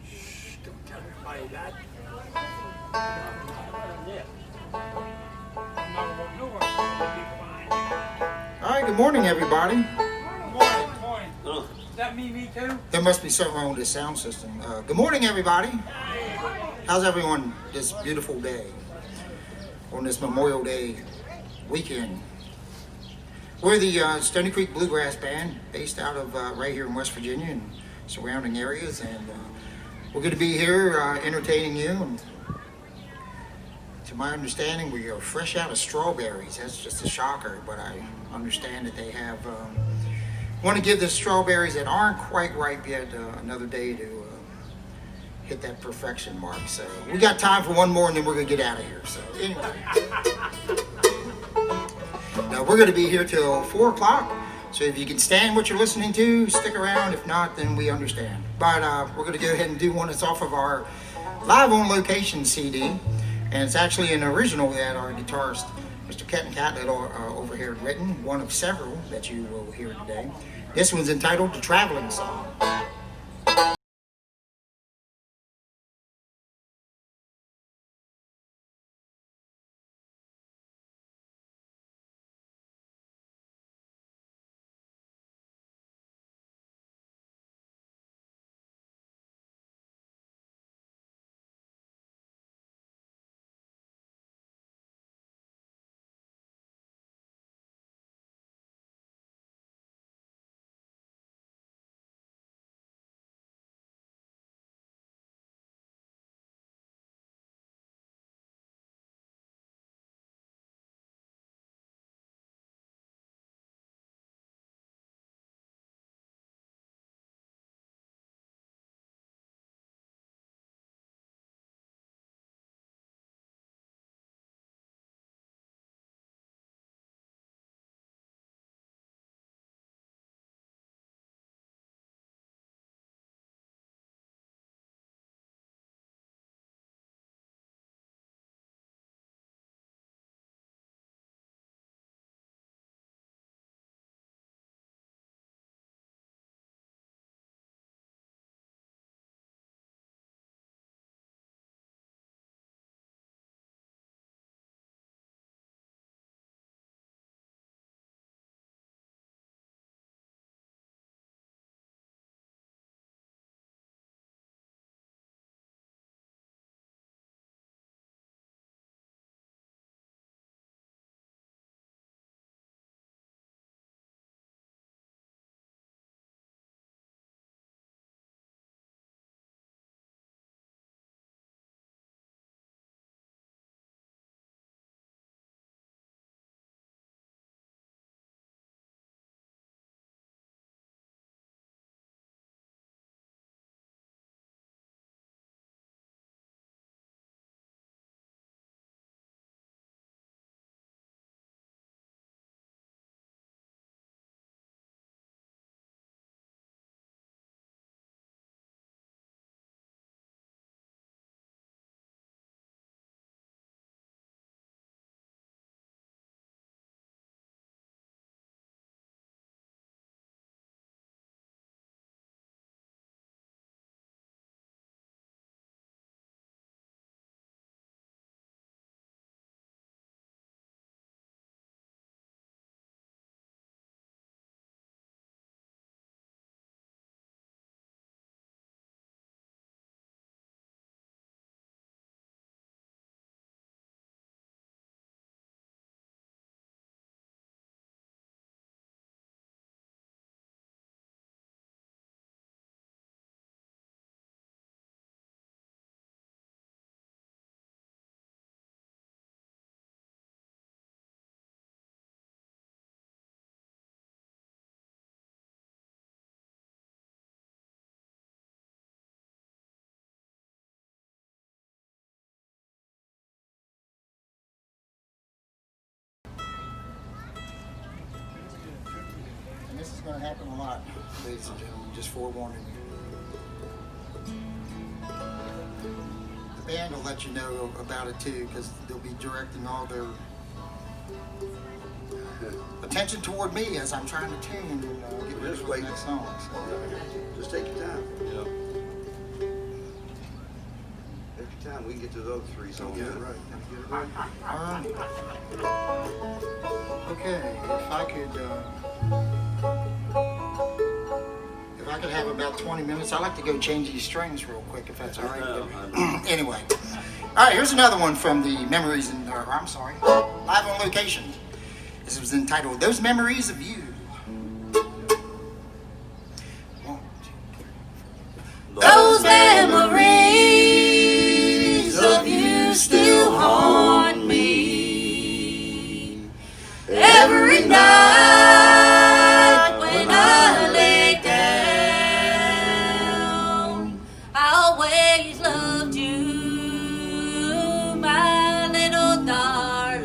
Shh, don't tell anybody that. All right, good morning, everybody. Good morning. Is that me too? There must be something wrong with this sound system. Good morning, everybody. How's everyone this beautiful day on this Memorial Day weekend? We're the Stoney Creek Bluegrass Band, based out of right here in West Virginia and surrounding areas, and we're going to be here entertaining you. And to my understanding, we are fresh out of strawberries. That's just a shocker, but I understand that they have want to give the strawberries that aren't quite ripe yet another day to hit that perfection mark. So we got time for one more, and then we're going to get out of here. So anyway. Now, we're going to be here till 4 o'clock, so if you can stand what you're listening to, stick around. If not, then we understand. But we're going to go ahead and do one that's off of our Live on Location CD, and it's actually an original that our guitarist, Mr. Kenton Catlett, over here had written, one of several that you will hear today. This one's entitled The Traveling Song. And this is going to happen a lot, ladies and gentlemen, just forewarning you. The band will let you know about it too, because they'll be directing all their attention toward me as I'm trying to tune and get ready for the next song. So. Just take your time. time we can get to those three songs. Get it right. All right. Okay, if I could have about 20 minutes, I'd like to go change these strings real quick, if that's all right. Anyway, all right, here's another one from the Memories and, I'm sorry, Live on Location. This was entitled "Those Memories of You." Those memories of you still haunt me every night when I lay down. I always loved you, my little darling,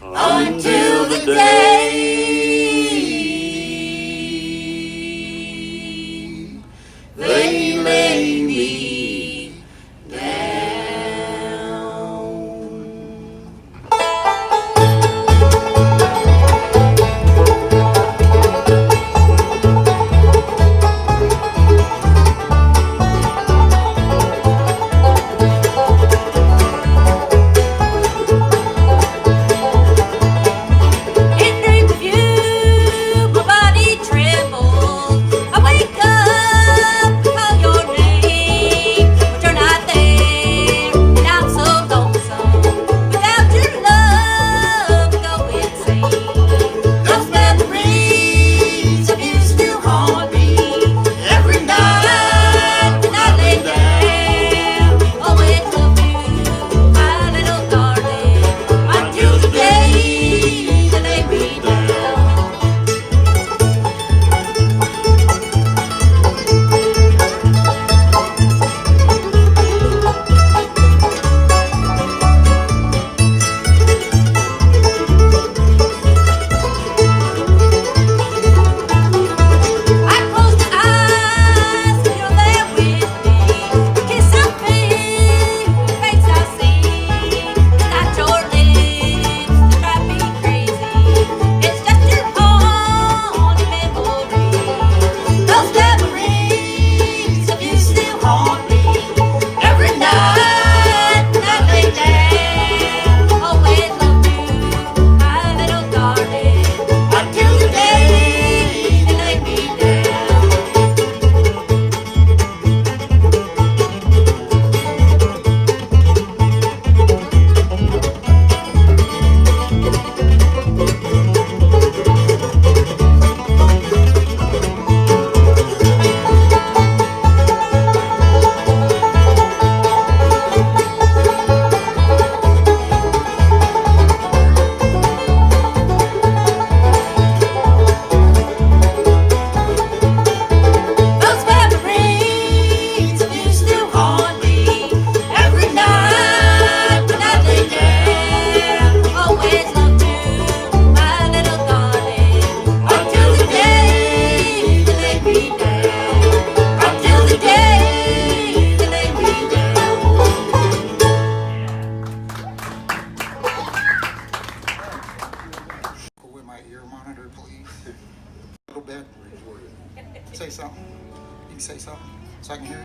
until the day they lay me in dreams of you, my body trembles. I wake up to call your name, but you're not there, and I'm so lonesome. Without your love, I go insane. Those memories of you still haunt me every night when I lay down. Always loved you, my little darling, until the day that they me down. I close my eyes and you're there with me. The kiss I feel, the face I see. It's not your lips that drive me crazy. It's just your haunting memory. Those memories of you still haunt me every night when I lay down. Always loved you, my little darling, until the day they lay me down. Those memories of you still haunt me every night when I lay down. Always loved you, my little darling, until the day they lay me down. Until the day they lay me down. With my ear monitor, please. A little bit. Say something. You can say something so I can hear it.